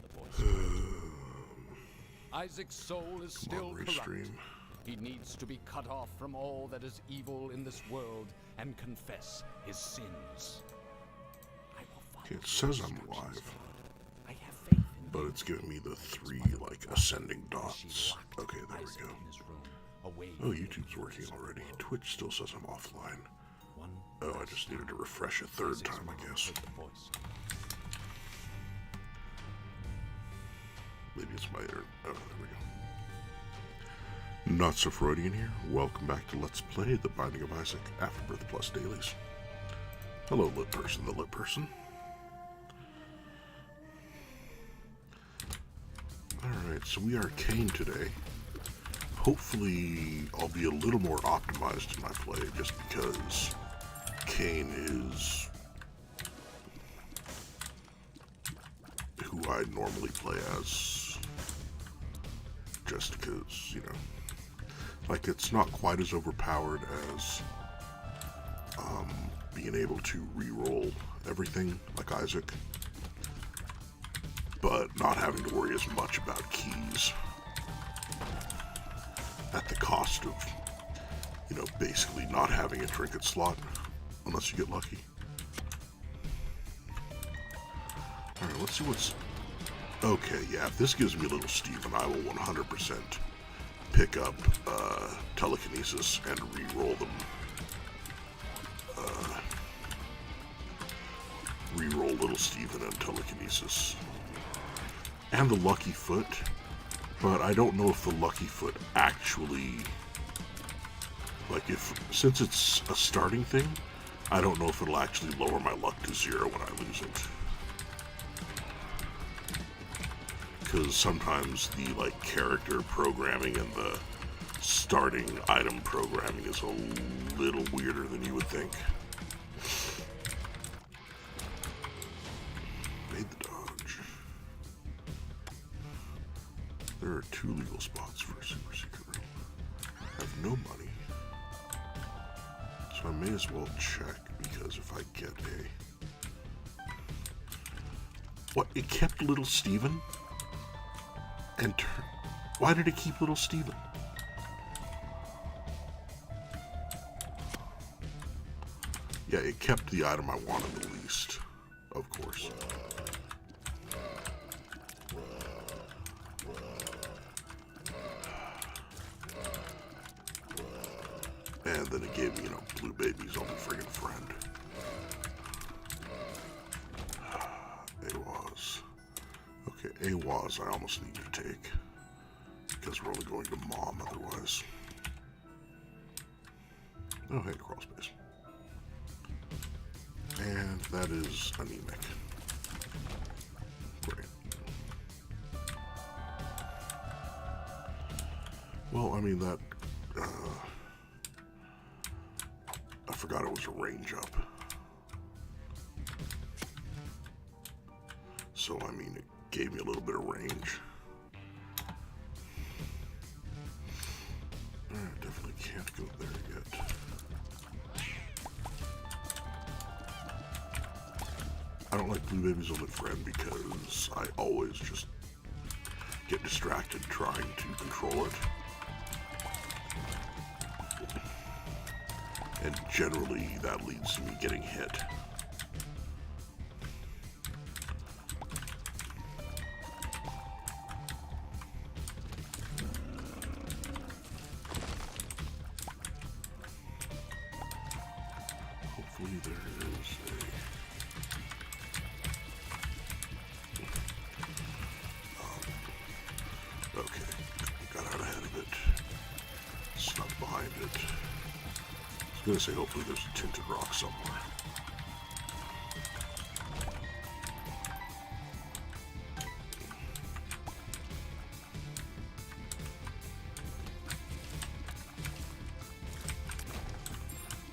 The voice. Isaac's soul is still corrupt. Restream. He needs to be cut off from all that is evil in this world and confess his sins. I will follow Okay, it says I'm your live, instructions, Lord. I have faith in but you. it's giving me the three, like, ascending dots. Okay, there we go. Oh, YouTube's working already. Twitch still says I'm offline. Oh, I just needed to refresh a third time, I guess. Maybe it's my internet. Oh, there we go. Not so Freudian here. Welcome back to Let's Play The Binding of Isaac Afterbirth Plus Dailies. Hello, lit person, the lit person. Alright, so we are Cain today. Hopefully, I'll be a little more optimized in my play, just because Cain is who I normally play as. Just because, you know, like, it's not quite as overpowered as being able to re-roll everything like Isaac, but not having to worry as much about keys at the cost of, you know, basically not having a trinket slot unless you get lucky. Alright, let's see what's... Okay, yeah, if this gives me a little Steven, I will 100% pick up telekinesis and re-roll them. Re-roll little Steven and telekinesis. And the lucky foot, but I don't know if the lucky foot actually, like, since it's a starting thing, I don't know if it'll actually lower my luck to 0 when I lose it. Because sometimes the, like, character programming and the starting item programming is a little weirder than you would think. Made the dodge. There are 2 legal spots for a super secret room. I have no money, so I may as well check, because if I get a... What? It kept little Steven? And why did it keep little Steven? Yeah, it kept the item I wanted the least, of course. And then it gave me, you know, Blue Baby's only friggin' friend. AWAS. Okay, AWAS I almost need to take, because we're only going to Mom otherwise. Oh, hey, crawl space. And that is anemic. Great. Well, I mean, that, I forgot it was a range up. So, I mean, it gave me a little bit of range. Definitely can't go there yet. I don't like Blue Baby's only friend because I always just get distracted trying to control it. And generally that leads to me getting hit. Hopefully there is a... okay, got out ahead of it. Snuck behind it. I was gonna say hopefully there's a tinted rock somewhere.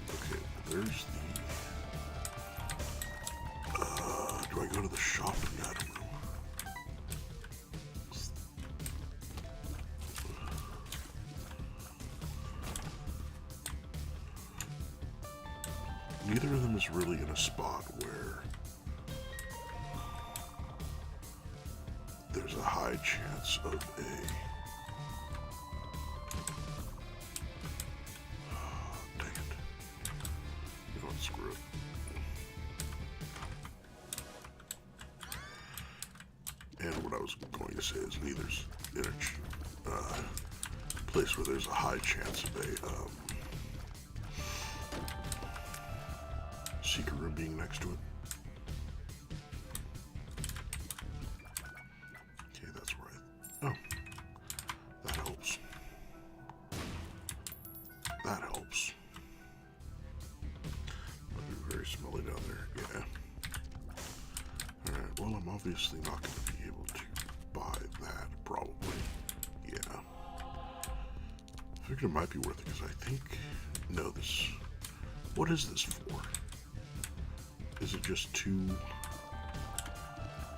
Okay, there's the... do I go to the shop in that room? Neither of them is really in a spot where high chance of a... Dang it. You know what, screw it. And what I was going to say is neither's in a place where there's a high chance of a secret room being next to it. Okay, that's right. Oh, that helps. That helps. Might be very smelly down there. Yeah. Alright, well, I'm obviously not going to be able to buy that, probably. Yeah. I figured it might be worth it, because I think... No, this... What is this for? Is it just to...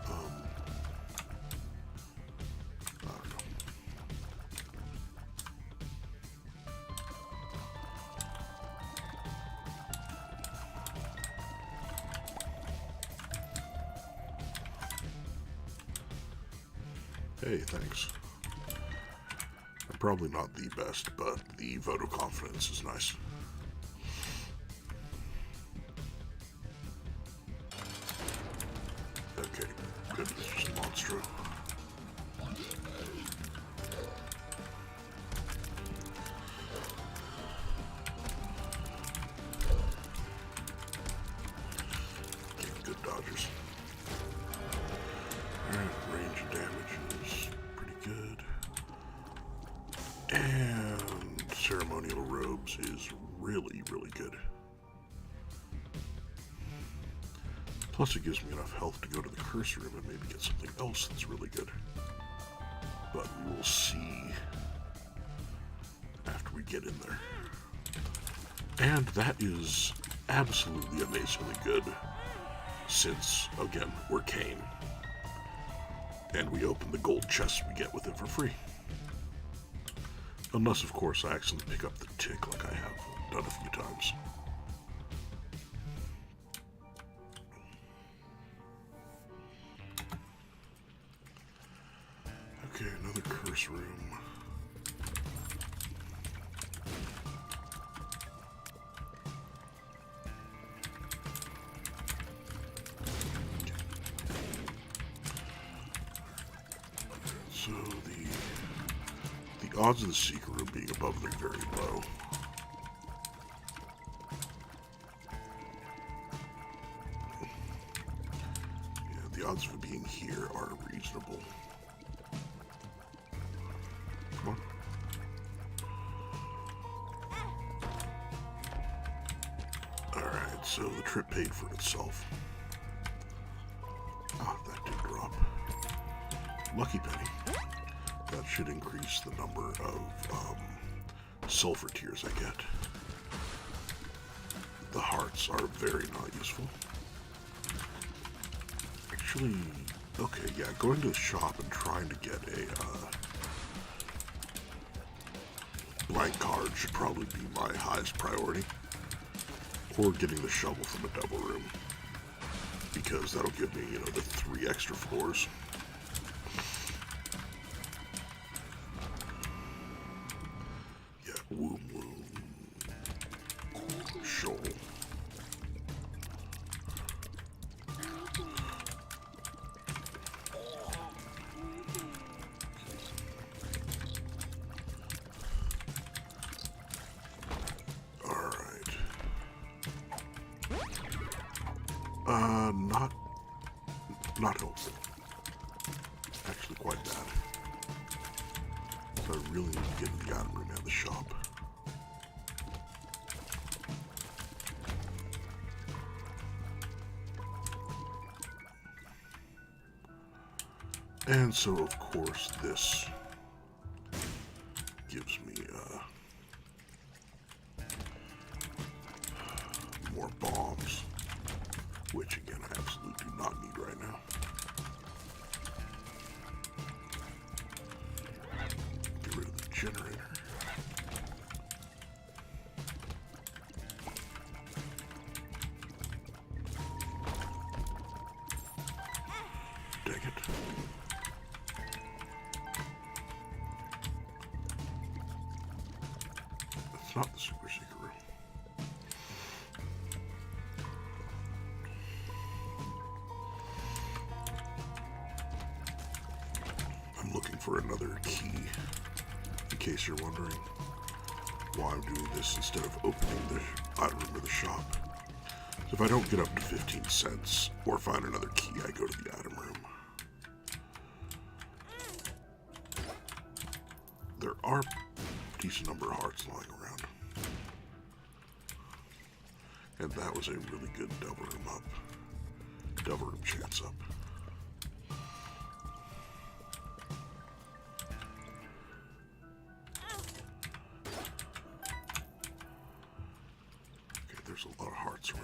I don't know. Hey, thanks. I'm probably not the best, but the vote of confidence is nice. Okay, good. It's just Monstro. Okay, good dodgers. Alright, range of damage is pretty good. And ceremonial robes is really, really good. Plus it gives me enough health to go to the curse room and maybe get something else that's really good. But we will see after we get in there. And that is absolutely amazingly good since, again, we're Kane. And we open the gold chests we get with it for free. Unless, of course, I accidentally pick up the tick like I have done a few times. Okay, another curse room. So the odds of the secret room being above are very low. Yeah, the odds of it being here are reasonable. Come on. Alright, so the trip paid for itself. Ah, that did drop. Lucky penny. That should increase the number of sulfur tears I get. The hearts are very not useful. Actually, okay, yeah, going to the shop and trying to get a blank card should probably be my highest priority. Or getting the shovel from a double room. Because that'll give me, you know, the 3 extra floors. Yeah, womb. Shoal. Not helpful. Actually quite bad. So I really need to get in the item room and the shop. And so of course this gives me more bombs, which again I absolutely do not need right now. Get rid of the generator. Dang it. not the super secret room. I'm looking for another key, in case you're wondering why I'm doing this instead of opening the item room or the shop. So if I don't get up to 15 cents or find another key, I go to the item room. There are a decent number of hearts lying around. And that was a really good double room up. Double room chance up. Okay, there's a lot of hearts around.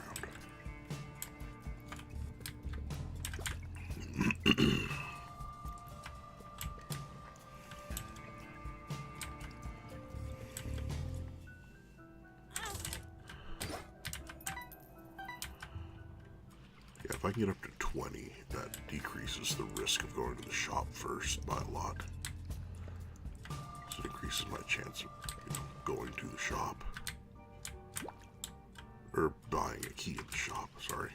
If I can get up to 20, that decreases the risk of going to the shop first by a lot. So it increases my chance of, going to the shop. Or buying a key at the shop, sorry.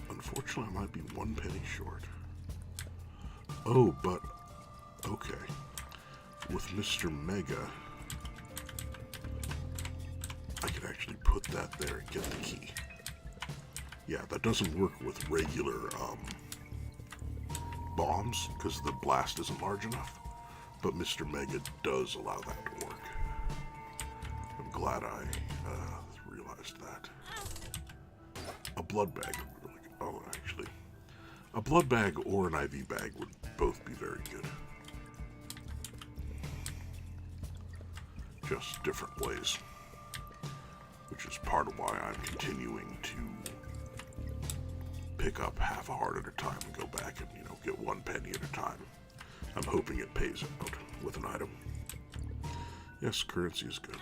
Unfortunately, I might be 1 penny short. Oh, but, okay. With Mr. Mega, I can actually put that there and get the key. Yeah, that doesn't work with regular, bombs, because the blast isn't large enough. But Mr. Mega does allow that to work. I'm glad I, realized that. A blood bag would really good. Oh, actually, a blood bag or an IV bag would both be very good. Just different ways. Which is part of why I'm continuing to pick up half a heart at a time and go back and, get 1 penny at a time. I'm hoping it pays out with an item. Yes, currency is good.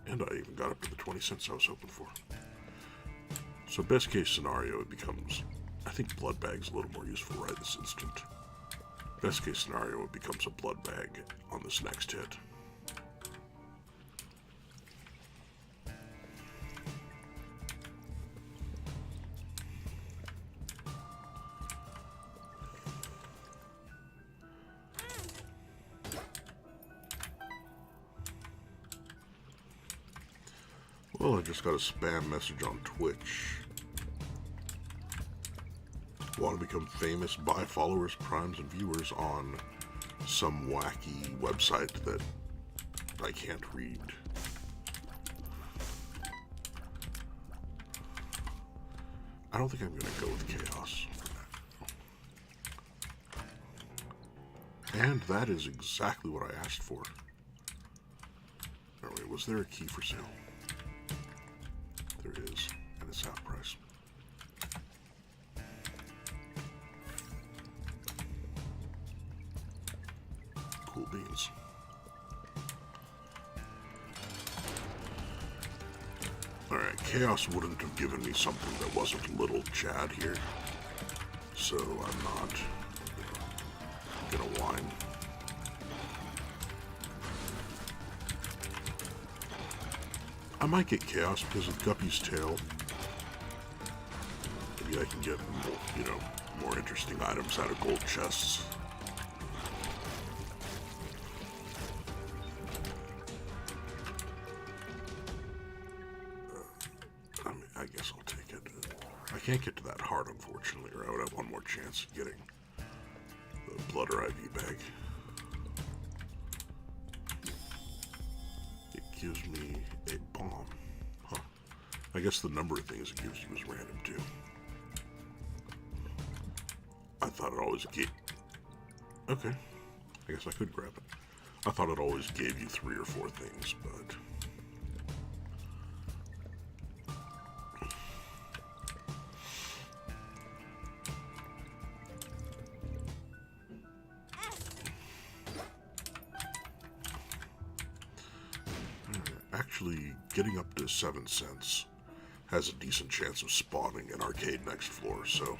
And I even got up to the 20 cents I was hoping for. So best case scenario, it becomes, I think blood bag's a little more useful right this instant. Best case scenario, it becomes a blood bag on this next hit. Well, I just got a spam message on Twitch. Want to become famous? Buy followers, primes, and viewers on some wacky website that I can't read. I don't think I'm going to go with Chaos for that. And that is exactly what I asked for. Oh, wait, was there a key for sale? There is, and it's half price. Cool beans. Alright, Chaos wouldn't have given me something that wasn't Little Chad here. So I'm not gonna whine. I might get Chaos because of Guppy's tail. Maybe I can get, more interesting items out of gold chests. I guess I'll take it. I can't get to that heart, unfortunately, or I would have one more chance of getting the blood or IV bag. It gives me a bomb. Huh. I guess the number of things it gives you is random, too. I thought it always gave... Okay. I guess I could grab it. I thought it always gave you 3 or 4 things, but... actually getting up to 7 cents has a decent chance of spawning an arcade next floor, so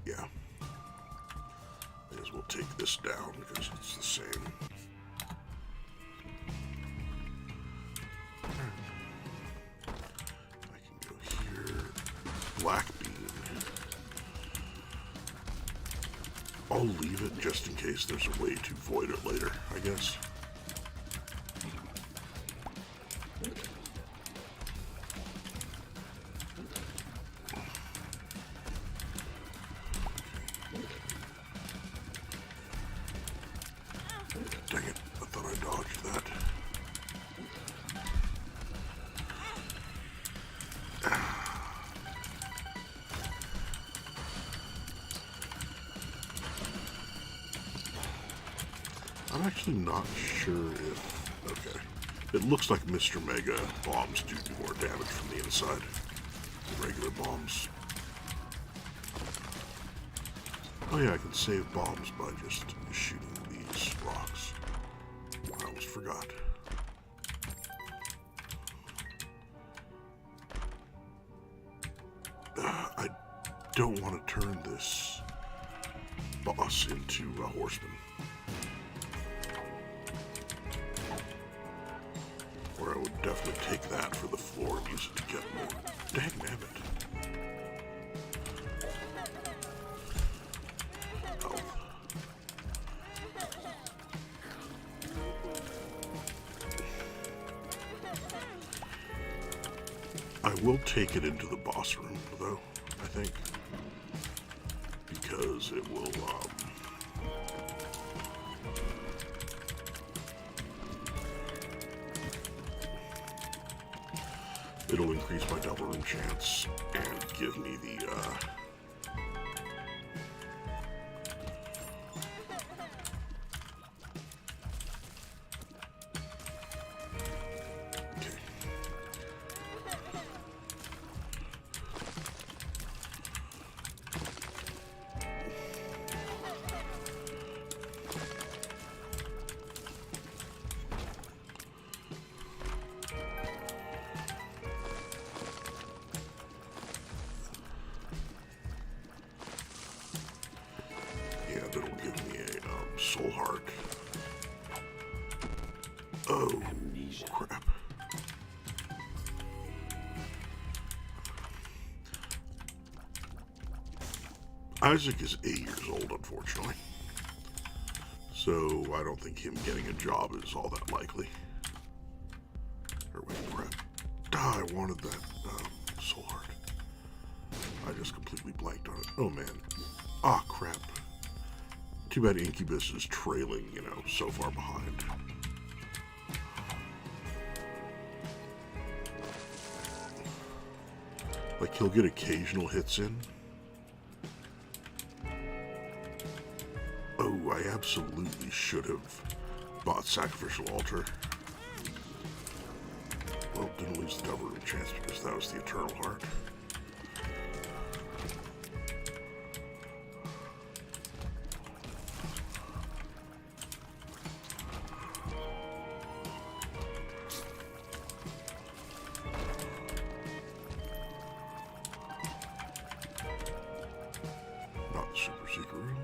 yeah. May as well take this down because it's the same. I can go here. Black bean. I'll leave it just in case there's a way to void it later, I guess. Dang it, I thought I dodged that. I'm actually not sure if... Okay. It looks like Mr. Mega bombs do more damage from the inside than regular bombs. Oh yeah, I can save bombs by just shooting these rocks. I almost forgot. I don't want to turn this boss into a horseman. Or I would definitely take that for the floor and use it to get more. Dang nabbit. Health. I will take it into the boss room, though, I think. Because it will, it'll increase my double room chance and give me the, okay. Yeah, that'll give me a soul heart. Oh, crap. Isaac is 8 years old, unfortunately. So I don't think him getting a job is all that likely. Or wait, crap. Ah, I wanted that soul heart. I just completely blanked on it. Oh, man. Ah, crap. Too bad Incubus is trailing, you know, so far behind. Like, he'll get occasional hits in. Oh, I absolutely should have bought Sacrificial Altar. Well, didn't lose the double room chance because that was the Eternal Heart. Not the super secret room.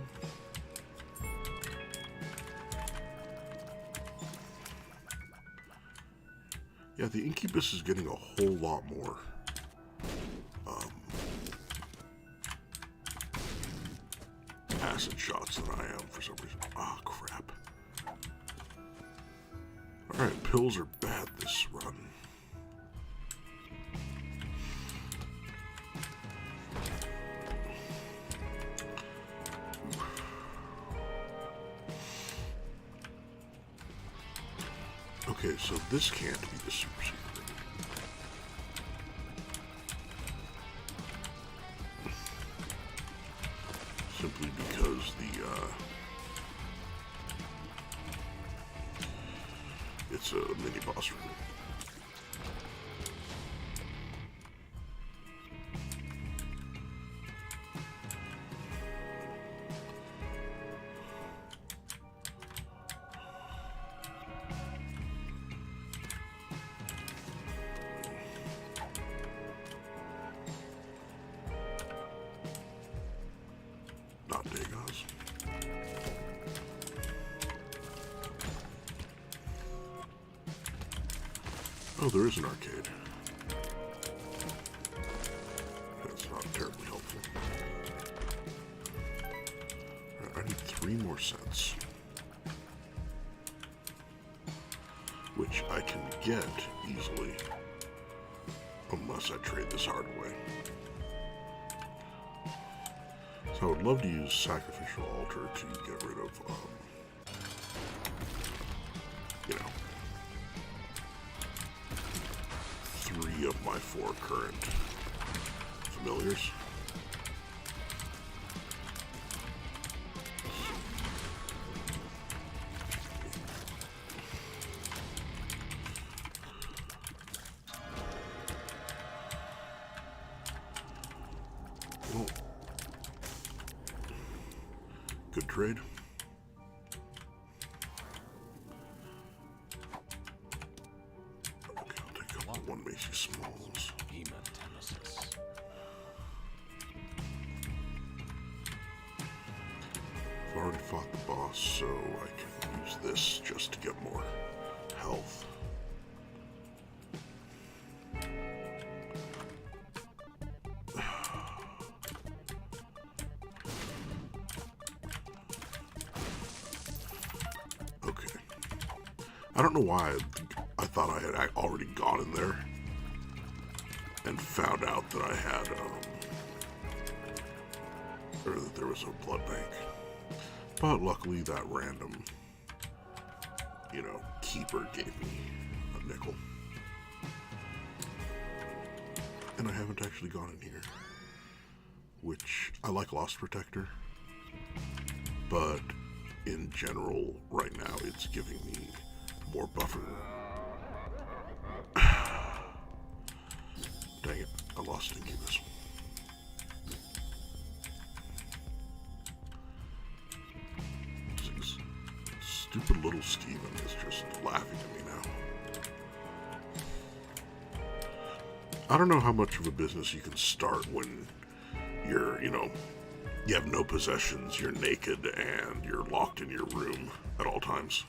Yeah, the Incubus is getting a whole lot more acid shots than I am for some reason. Ah, crap. Alright, pills are bad this run. Okay, so this can't be the super secret. Simply because it's a mini boss room. Oh, there is an arcade. That's not terribly helpful. Right, I need 3 more cents. Which I can get easily. Unless I trade this hard way. So I would love to use Sacrificial Altar to get rid of, you know, 3 of my 4 current familiars. Well, good trade. Okay, I'll take up the 1 Macy Smalls. Hematemesis. I've already fought the boss, so I can use this just to get more health. Okay. I don't know why I thought I had already gone in there and found out that I had, or that there was a blood bank. But luckily that random, you know, keeper gave me a nickel. And I haven't actually gone in here. Which, I like Lost Protector. But in general, right now, it's giving me more buffer. Dang it, I lost Incubus. Stupid little Steven is just laughing at me now. I don't know how much of a business you can start when you're, you know, you have no possessions, you're naked, and you're locked in your room at all times.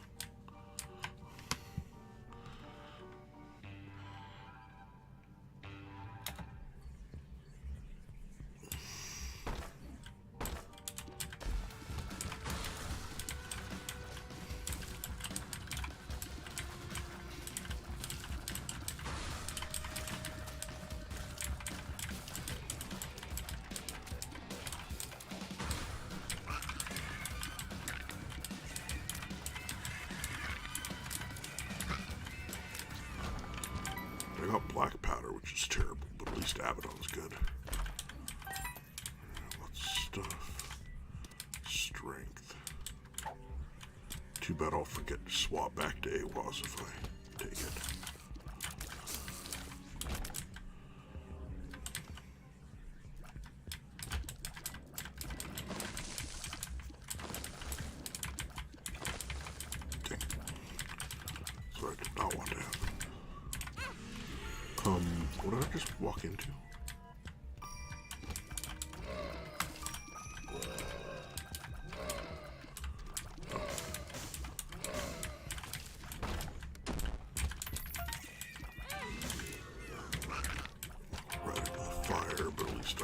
I got black powder, which is terrible, but at least Abaddon's good. Let's stuff. Strength. Too bad I'll forget to swap back to AWAS if I take it. Dang. So I did not want to happen. What did I just walk into? Right into the fire, but at least I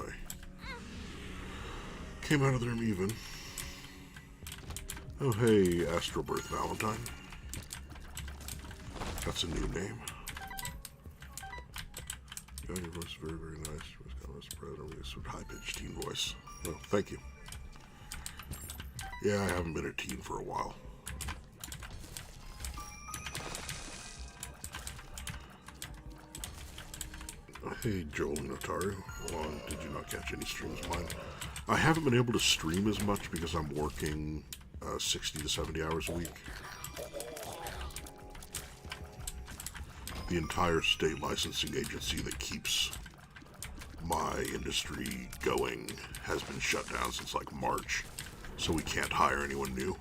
came out of there even. Oh hey, Afterbirth Valentine. That's a new name. Yeah, your voice is very, very nice. You was kind of surprised over this high-pitched teen voice. Oh, thank you. Yeah, I haven't been a teen for a while. Hey, Joel and Otaru. How long did you not catch any streams of mine? I haven't been able to stream as much because I'm working 60 to 70 hours a week. The entire state licensing agency that keeps my industry going has been shut down since like March, so we can't hire anyone new.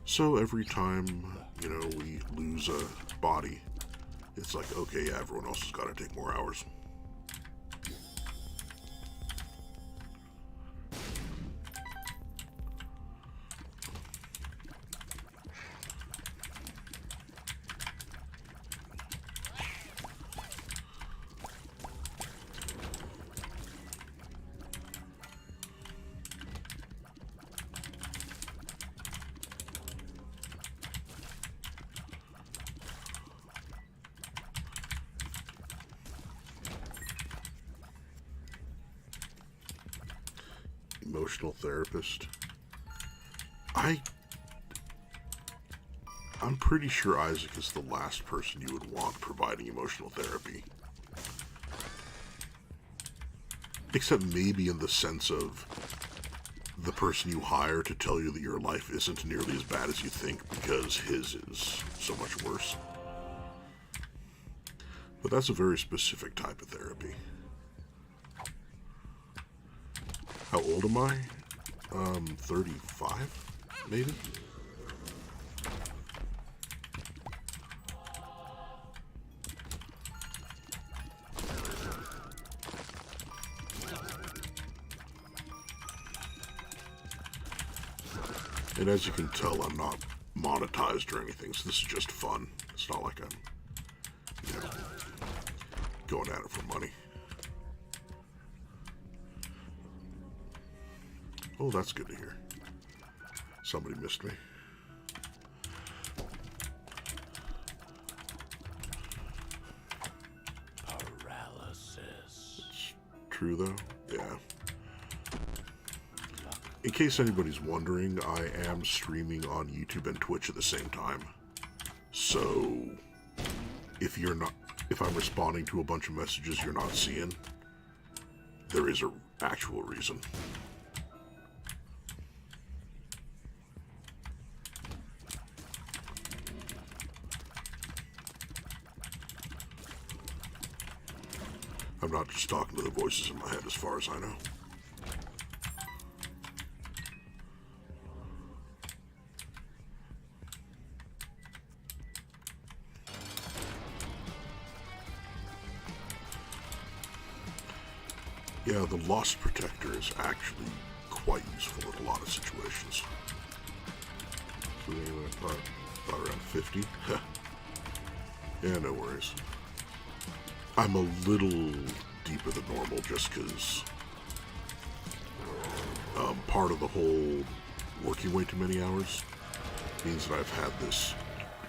So every time, you know, we lose a body, it's like, okay, yeah, everyone else has got to take more hours. emotional therapist. I'm pretty sure Isaac is the last person you would want providing emotional therapy. Except maybe in the sense of the person you hire to tell you that your life isn't nearly as bad as you think because his is so much worse. But that's a very specific type of therapy. How old am I? 35, maybe? And as you can tell, I'm not monetized or anything, so this is just fun. It's not like I'm, you know, going at it for money. Oh, that's good to hear. Somebody missed me. Paralysis. It's true, though. Yeah. In case anybody's wondering, I am streaming on YouTube and Twitch at the same time. So, if I'm responding to a bunch of messages you're not seeing, there is an actual reason. I'm not just talking to the voices in my head as far as I know. Yeah, the Lost Protector is actually quite useful in a lot of situations. So anyway, thought around 50. Yeah, no worries. I'm a little deeper than normal just because part of the whole working way too many hours means that I've had this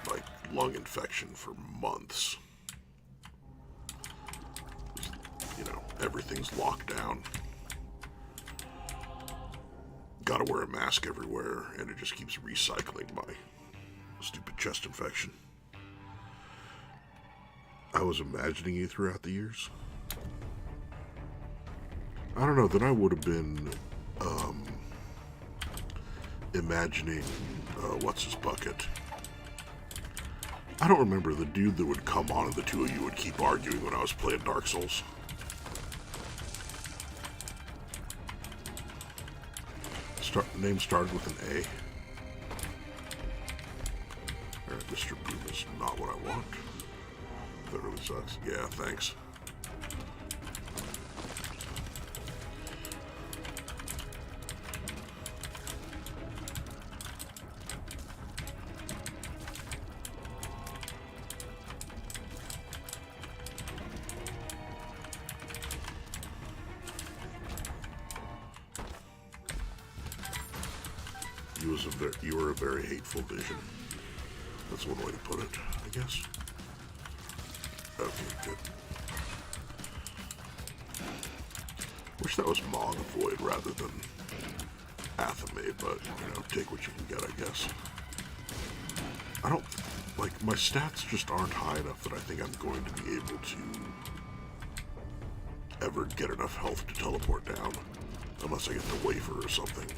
like lung infection for months. You know, everything's locked down. Gotta wear a mask everywhere, and it just keeps recycling my stupid chest infection. I was imagining you throughout the years. I don't know, then I would have been imagining what's his bucket. I don't remember the dude that would come on and the two of you would keep arguing when I was playing Dark Souls. Name started with an A. Alright, Mr. Boom is not what I want. That really sucks. Yeah, thanks. You were a very hateful vision. That's one way to put it, I guess. Okay, good. Wish that was Mog Void rather than Athame, but, you know, take what you can get, I guess. I don't, like, my stats just aren't high enough that I think I'm going to be able to ever get enough health to teleport down, unless I get the wafer or something.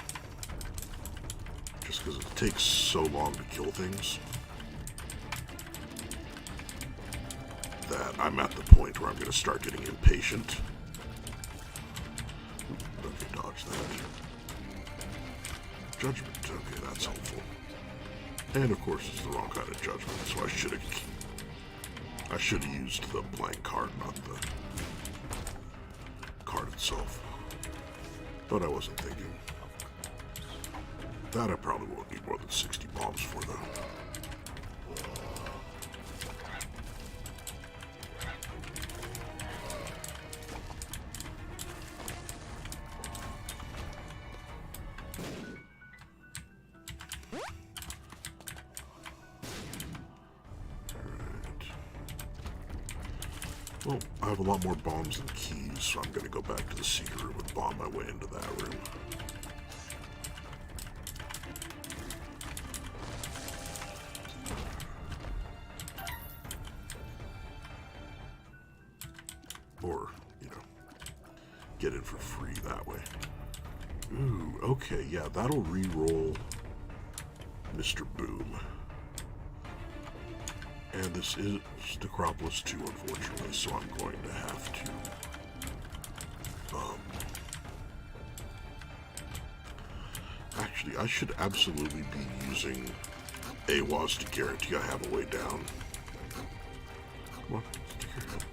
Just because it takes so long to kill things that I'm at the point where I'm going to start getting impatient. Okay, dodge that. Judgment, okay, that's helpful. And of course it's the wrong kind of judgment, so I should have used the blank card, not the card itself. But I wasn't thinking. That I probably won't need more than 60 bombs for, though. Well, I have a lot more bombs than keys, so I'm going to go back to the secret room and bomb my way into that room. Or, you know, get in for free that way. Ooh, okay, yeah, that'll re-roll Mr. Boom. And this is Necropolis 2, unfortunately, so I'm going to have to actually, I should absolutely be using AWAS to guarantee I have a way down. Come on, stick your head.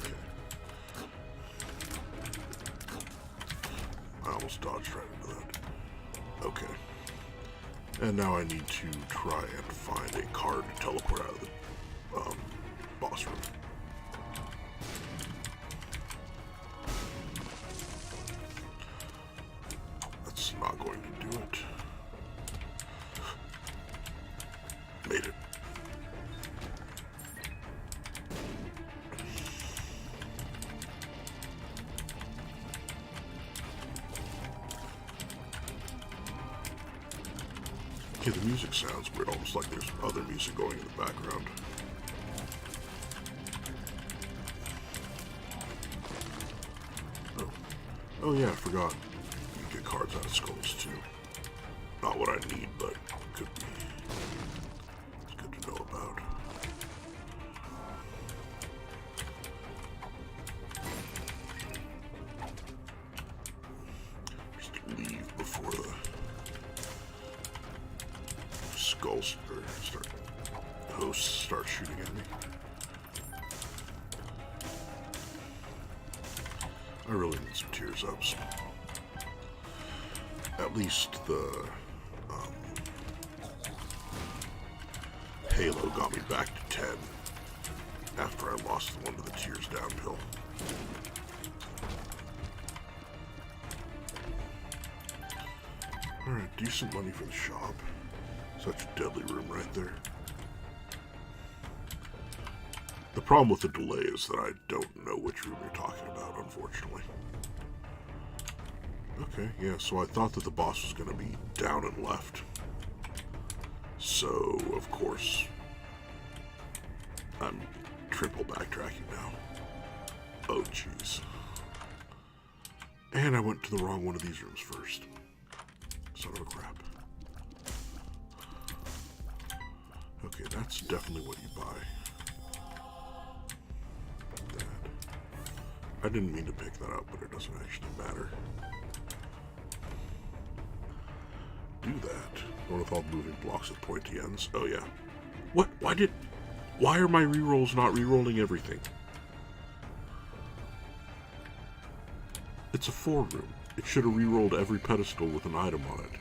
Okay. I almost dodged right into that. Okay. And now I need to try and find a card to teleport out of the boss room. That's not going to do it. Made it. Okay, the music sounds weird, almost like there's other music going in the background. Oh yeah, I forgot. You can get cards out of skulls too. Not what I need, but could be. It's good to know about. Just leave before the skulls hosts start shooting at me. I really need some tears ups. At least the Halo got me back to 10 after I lost one of the tears downhill. Alright, decent money for the shop. Such a deadly room right there. The problem with the delay is that I don't know which room you're talking about, unfortunately. Okay, yeah, so I thought that the boss was going to be down and left. So, of course, I'm triple backtracking now. Oh, jeez. And I went to the wrong one of these rooms first. Son of a crap. Okay, that's definitely what you buy. That. I didn't mean to pick that up, but it doesn't actually matter. Do that. One with all moving blocks with pointy ends. Oh yeah. What? Why are my rerolls not rerolling everything? It's a 4 room. It should have rerolled every pedestal with an item on it.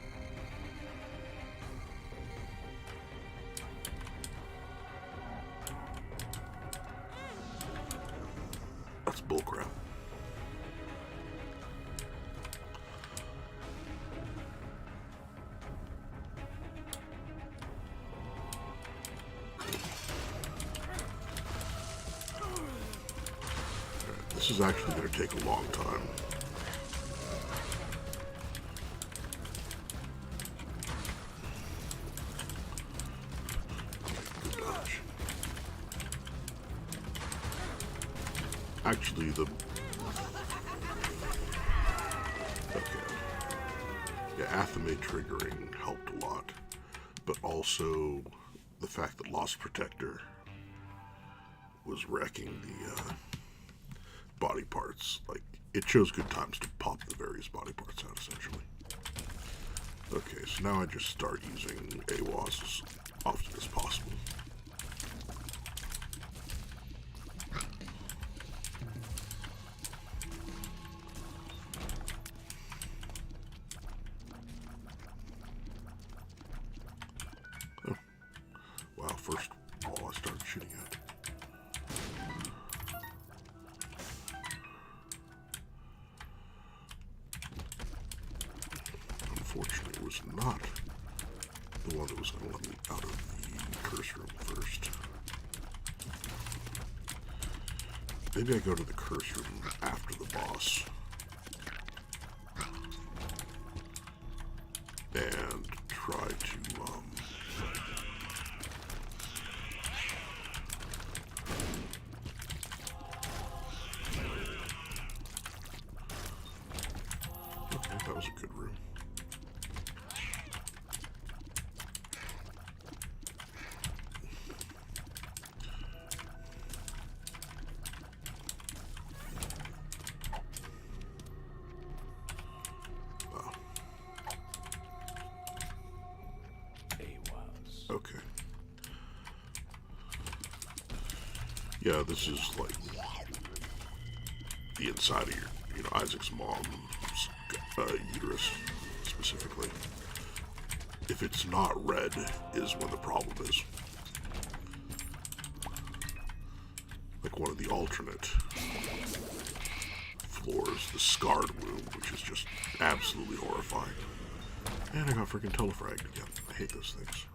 That's bullcrap. This is actually going to take a long time. Actually, okay. Yeah, Athame triggering helped a lot, but also the fact that Lost Protector was wrecking the body parts. Like, it chose good times to pop the various body parts out, essentially. Okay, so now I just start using AWAS as often as possible. Oh. Wow, first wall I started shooting at. Unfortunately, it was not the one that was going to let me out of the curse room first. Maybe I go to the curse room after the boss. And try to Okay. Yeah, this is like the inside of your, Isaac's mom's uterus, specifically. If it's not red, is when the problem is. Like one of the alternate floors, the scarred womb, which is just absolutely horrifying. And I got freaking telefragged again. I hate those things.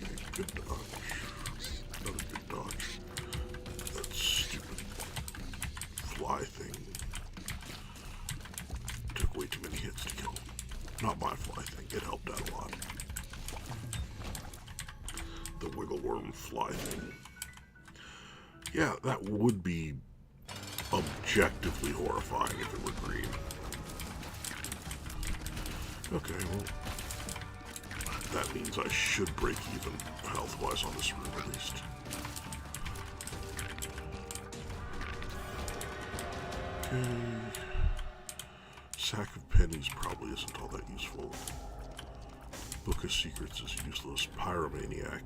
Okay, good dodge. Another good dodge. That stupid fly thing took way too many hits to kill. Not my fly thing. It helped out a lot. The wiggle worm fly thing. Yeah, that would be objectively horrifying if it were green. Okay, well, that means I should break even health-wise on this room at least. Okay. Sack of pennies probably isn't all that useful. Book of Secrets is useless. Pyromaniac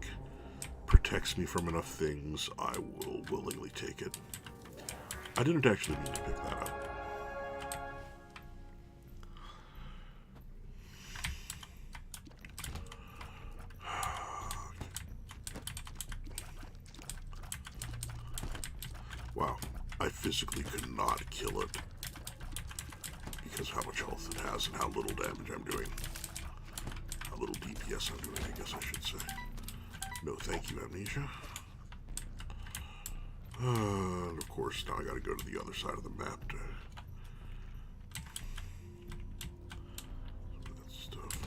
protects me from enough things. I will willingly take it. I didn't actually mean to pick that up. Wow, I physically could not kill it because of how much health it has and how little damage I'm doing. How little DPS I'm doing, I guess I should say. No thank you, Amnesia. And of course, now I gotta go to the other side of the map to... that stuff.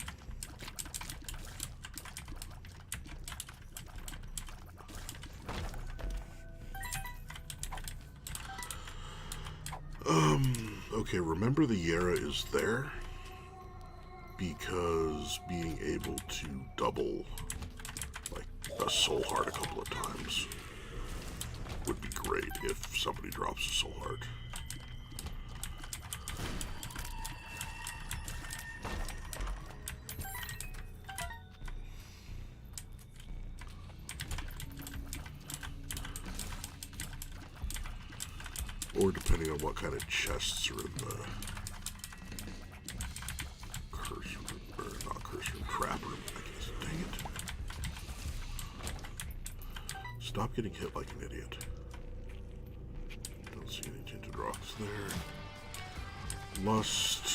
Okay, remember the Yara is there because being able to double like a soul heart a couple of times would be great if somebody drops a soul heart. Or depending on what kind of chests are in the curse room, or not curse room, trap room, I guess. Dang it. Stop getting hit like an idiot. Don't see any tinted rocks there. Lust,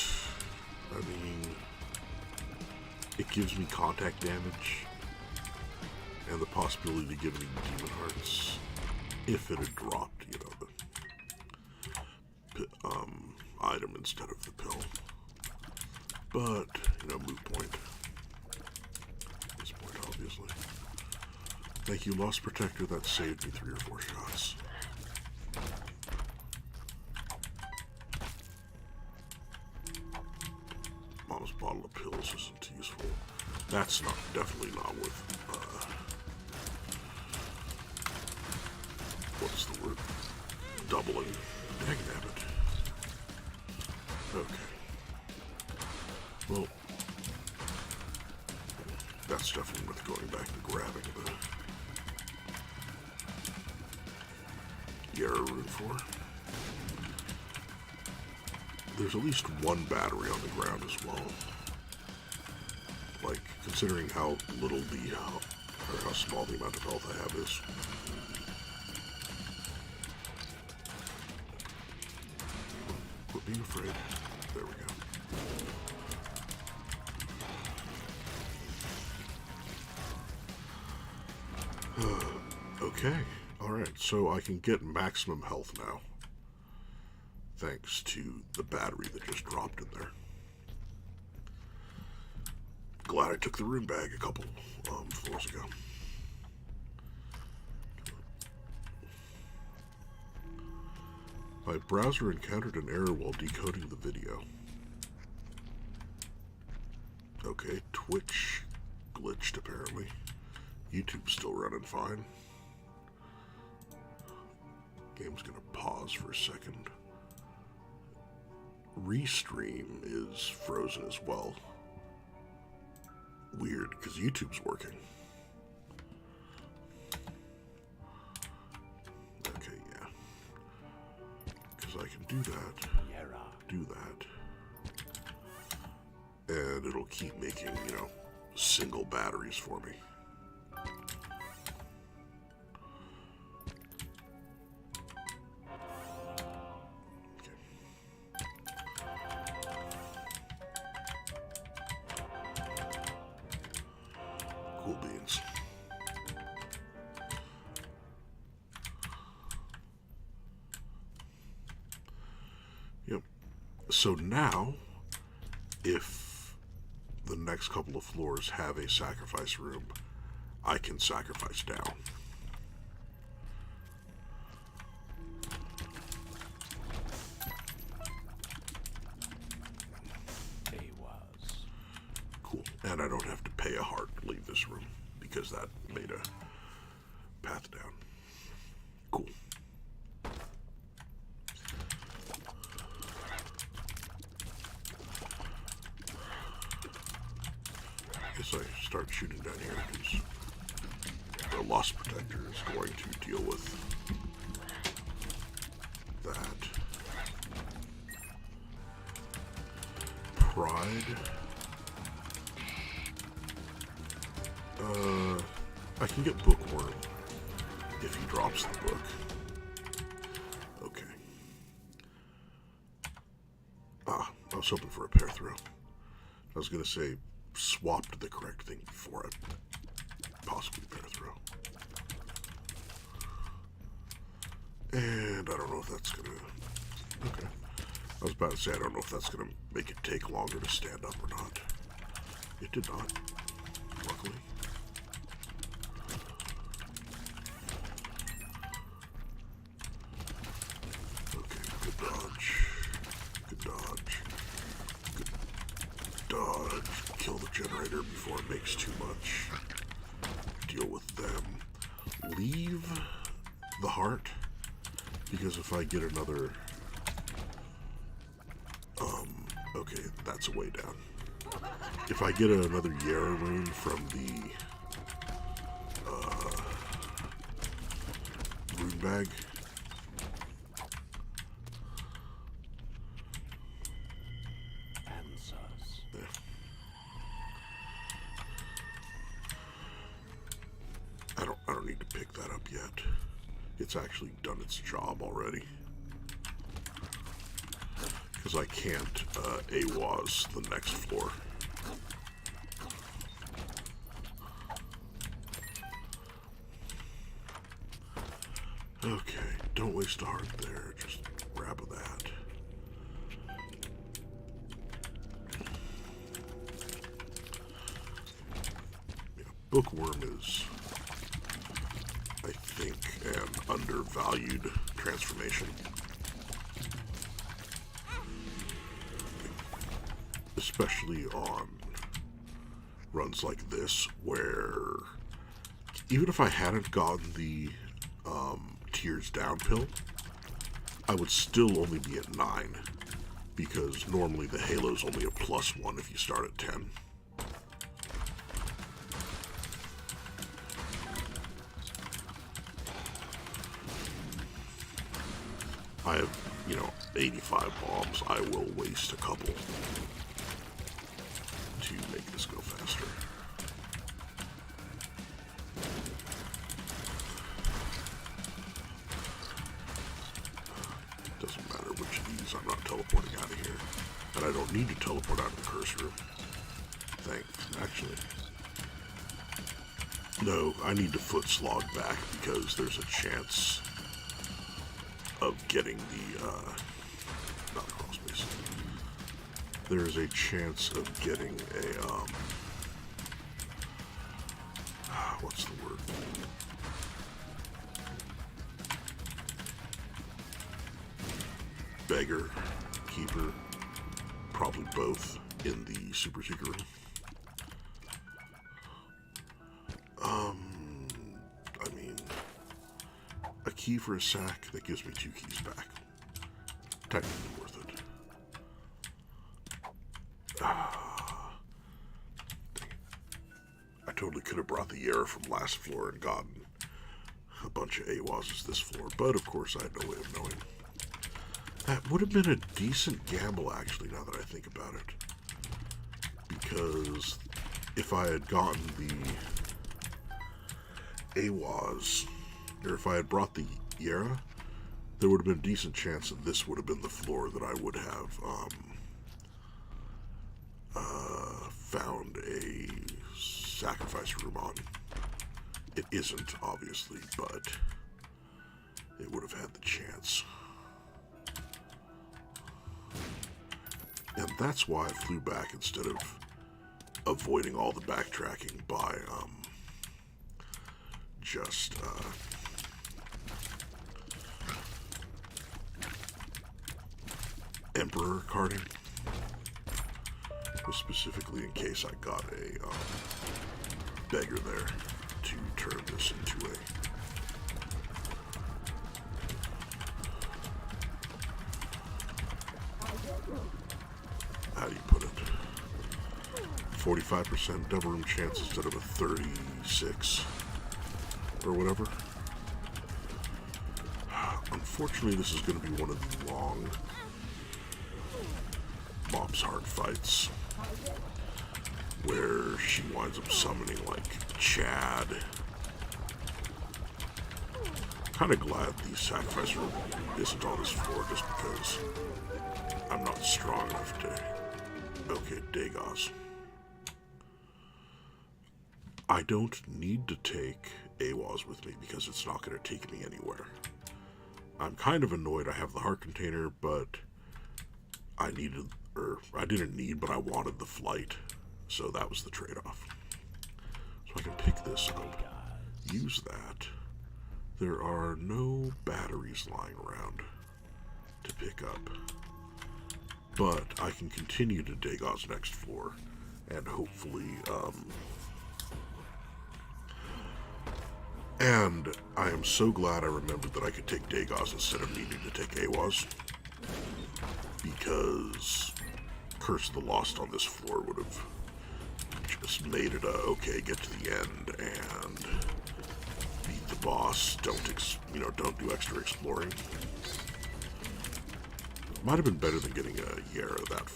I mean, it gives me contact damage and the possibility to give me demon hearts if it had dropped, you know, the item instead of the pill. But, you know, moot point. At this point, obviously. Thank you, Lost Protector. That saved me 3 or 4 shots. Mom's bottle of pills isn't too useful. That's not, definitely not worth, what's the word? Doubling. Dang nabbit. Okay. Well, that's definitely worth going back to grabbing the Yara rune for. There's at least one battery on the ground as well. Like, considering how little or how small the amount of health I have is. Quit being afraid. There we go. Okay, alright, so I can get maximum health now. Thanks to the battery that just dropped in there. Glad I took the rune bag a couple floors ago. My browser encountered an error while decoding the video. Okay, Twitch glitched apparently. YouTube's still running fine. Game's gonna pause for a second. Restream is frozen as well. Weird, because YouTube's working. Okay, yeah. Because I can do that, do that, and it'll keep making, you know, single batteries for me. Cool beans. Yep. So now, if the next couple of floors have a sacrifice room, I can sacrifice down. Cool. And I don't have to pay a heart to leave this room, because that made a path down. Cool. I guess I start shooting down here, because the Lost Protector is going to deal with that. Pride. I can get Bookworm if he drops the book. Okay. I was hoping for a pair throw. I was going to say swapped the correct thing before I possibly pair throw. And I don't know if that's going to... Okay. I was about to say I don't know if that's going to make it take longer to stand up or not. It did not, luckily. Kill the generator before it makes too much. Deal with them. Leave the heart, because if I get another... okay, that's a way down. If I get another Yara rune from the rune bag, I don't need to pick that up yet. It's actually done its job already. Because I can't AWAS the next floor. Okay, don't waste a heart there. Just grab that. Yeah, Bookworm is, I think, an undervalued transformation. Especially on runs like this, where even if I hadn't gotten the Tears Down pill, I would still only be at 9, because normally the Halo's only a +1 if you start at 10. I have, 85 bombs. I will waste a couple to make this go faster. Doesn't matter which of these, I'm not teleporting out of here. And I don't need to teleport out of the curse room. Actually. No, I need to foot slog back because there's a chance of getting the, not a crawl space. There is a chance of getting a, what's the word? Beggar, keeper, probably both in the super secret room. I mean, a key for a sack that gives me 2 keys back. Technically worth it. I totally could have brought the Yara from last floor and gotten a bunch of AWASs this floor, but of course I had no way of knowing. That would have been a decent gamble, actually, now that I think about it. Because if I had gotten the AWAS, or if I had brought the Yara, there would have been a decent chance that this would have been the floor that I would have found a sacrifice room on. It isn't, obviously, but it would have had the chance. And that's why I flew back instead of avoiding all the backtracking by just Emperor carding. Specifically in case I got a beggar there to turn this into a how do you put it? 45% double room chance instead of a 36 or whatever. Unfortunately, this is going to be one of the long Mom's Heart fights where she winds up summoning like Chad. Kind of glad the sacrifice room isn't on this floor just because I'm not strong enough to. Okay, Dagaz. I don't need to take AWAS with me because it's not going to take me anywhere. I'm kind of annoyed I have the heart container, but I didn't need, but I wanted the flight, so that was the trade-off. So I can pick this up, use that. There are no batteries lying around to pick up, but I can continue to Dagaz's next floor, and hopefully, and I am so glad I remembered that I could take Dagaz instead of needing to take AWAS, because Curse of the Lost on this floor would have just made it okay, get to the end and beat the boss. Don't do extra exploring. Might have been better than getting a Yara that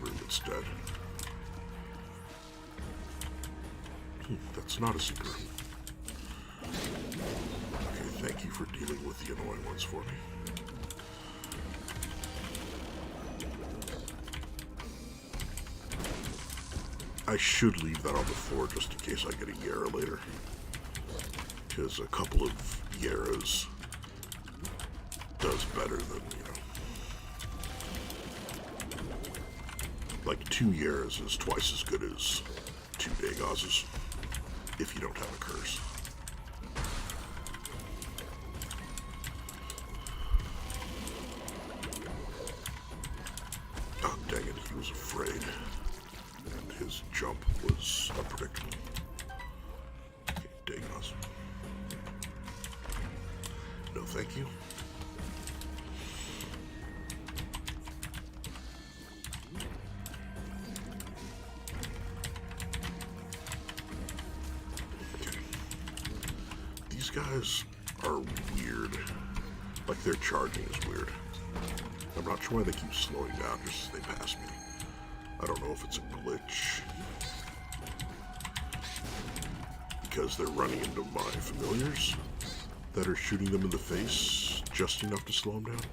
room instead. That's not a secret. Okay, thank you for dealing with the annoying ones for me. I should leave that on the floor just in case I get a Yara later. Because a couple of Yaras does better than, like 2 Yaras is twice as good as 2 Dagazes if you don't have a curse. Oh, dang it, he was afraid. And his jump was unpredictable. Okay, Dagaz. No, thank you. Okay. These guys are weird. Like, their charging is weird. I'm not sure why they keep slowing down just as they pass me. I don't know if it's a glitch. Because they're running into my familiars that are shooting them in the face just enough to slow them down.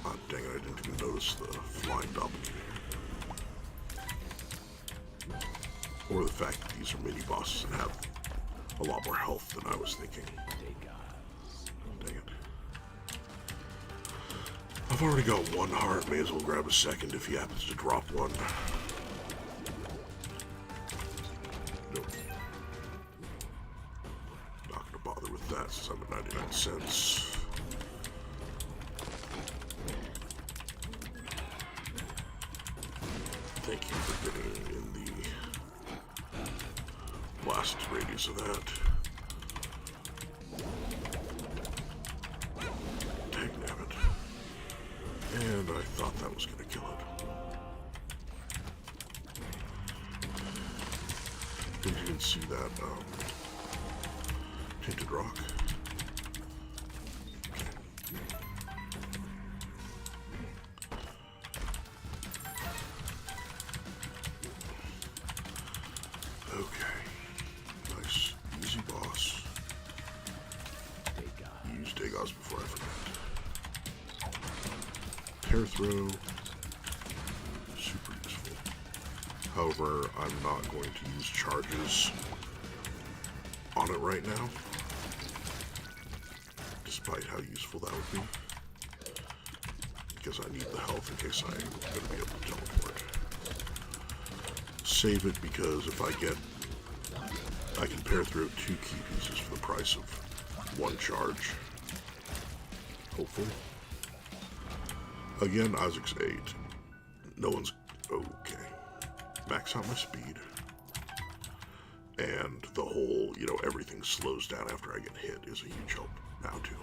Ah, dang it, I didn't even notice the flying doppelganger. Or the fact that these are mini-bosses and have a lot more health than I was thinking. Dang it. I've already got 1 heart, may as well grab a second if he happens to drop one. Nope. Not gonna bother with that since I'm at 99 cents. Thank you for getting in the blast radius of that. Dang nabbit. And And I thought that was going to kill it. Didn't even see that tinted rock. Okay. Nice, easy boss. Use Dagos before I forget. Tear throw. Super useful. However, I'm not going to use charges on it right now, despite how useful that would be, because I need the health in case I'm going to be able to teleport. Save it because if I can pair through 2 key pieces for the price of 1 charge. Hopefully. Again, Isaac's 8. No one's okay. Max out my speed. And the whole, everything slows down after I get hit is a huge help now too.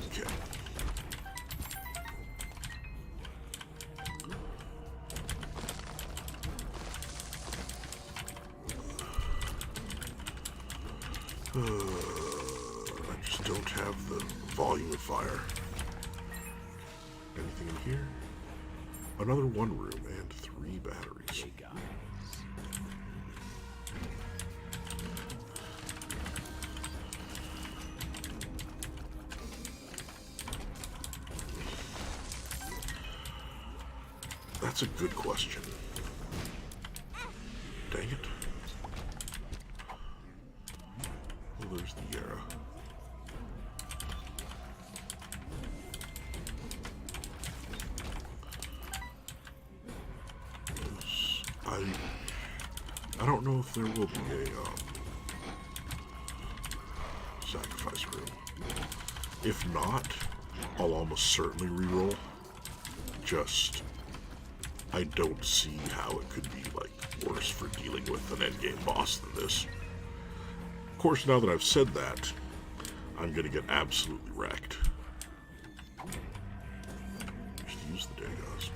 Okay. I just don't have the volume of fire. Anything in here? Another 1 room and 3 batteries. That's a good question. Dang it. Well, there's the Yara. I don't know if there will be a sacrifice room. If not, I'll almost certainly reroll. Just, I don't see how it could be worse for dealing with an endgame boss than this. Of course, now that I've said that, I'm gonna get absolutely wrecked. Just use the Dagos.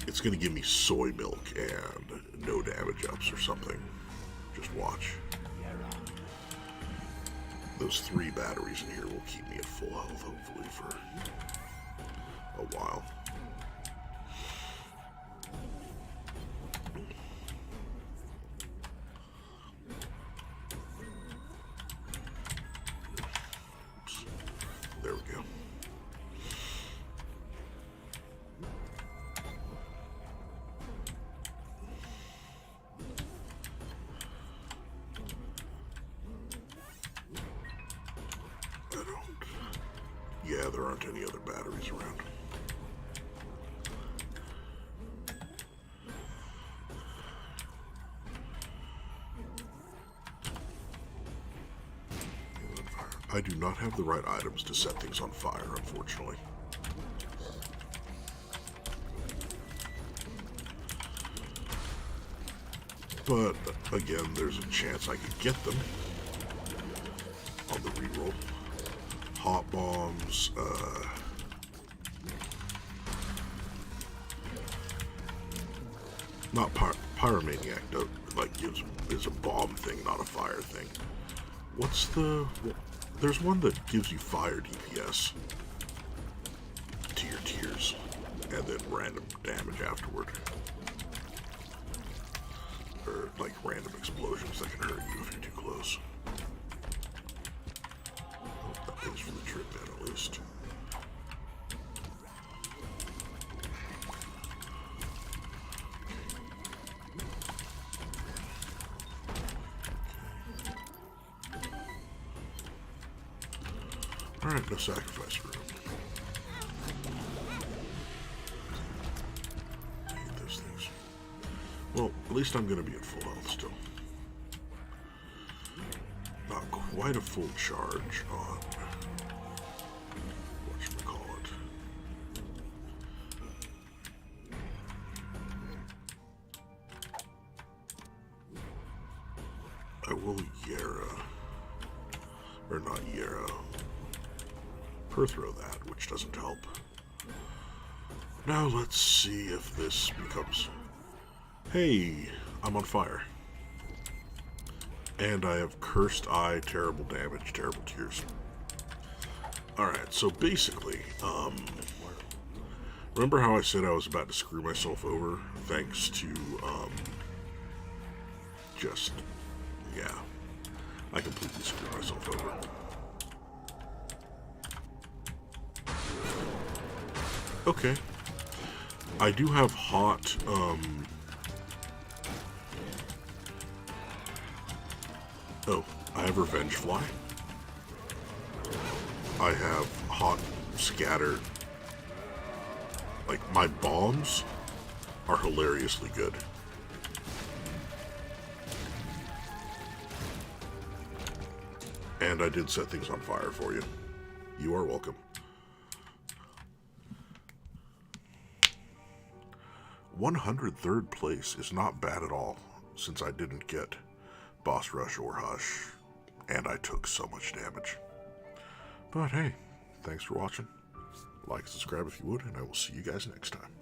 It's gonna give me soy milk and no damage ups or something. Just watch. Those 3 batteries in here will keep me at full health, hopefully, for a while. Oops. There we go. Yeah, there aren't any other batteries around. I do not have the right items to set things on fire, unfortunately. But, again, there's a chance I could get them on the reroll. Hot bombs, not pyromaniac, is a bomb thing, not a fire thing. There's one that gives you fire DPS to your tiers, and then random damage afterward. Or, random explosions that can hurt you if you're too close. That pays for the trip then, at least. Alright, no sacrifice room. I hate those things. Well, at least I'm gonna be at full health still. Not quite a full charge on whatchamacallit. I will Yara. Or not Yara. Perthrow that, which doesn't help. Now let's see if this becomes... Hey, I'm on fire. And I have Cursed Eye, Terrible Damage, Terrible Tears. Alright, so basically, remember how I said I was about to screw myself over? Thanks to, yeah. I completely screwed myself over. Okay. I do have hot, oh, I have Revenge Fly. I have hot Scatter. Like, my bombs are hilariously good. And I did set things on fire for you. You are welcome. 103rd place is not bad at all, since I didn't get Boss Rush or Hush, and I took so much damage. But hey, thanks for watching. Like and subscribe if you would, and I will see you guys next time.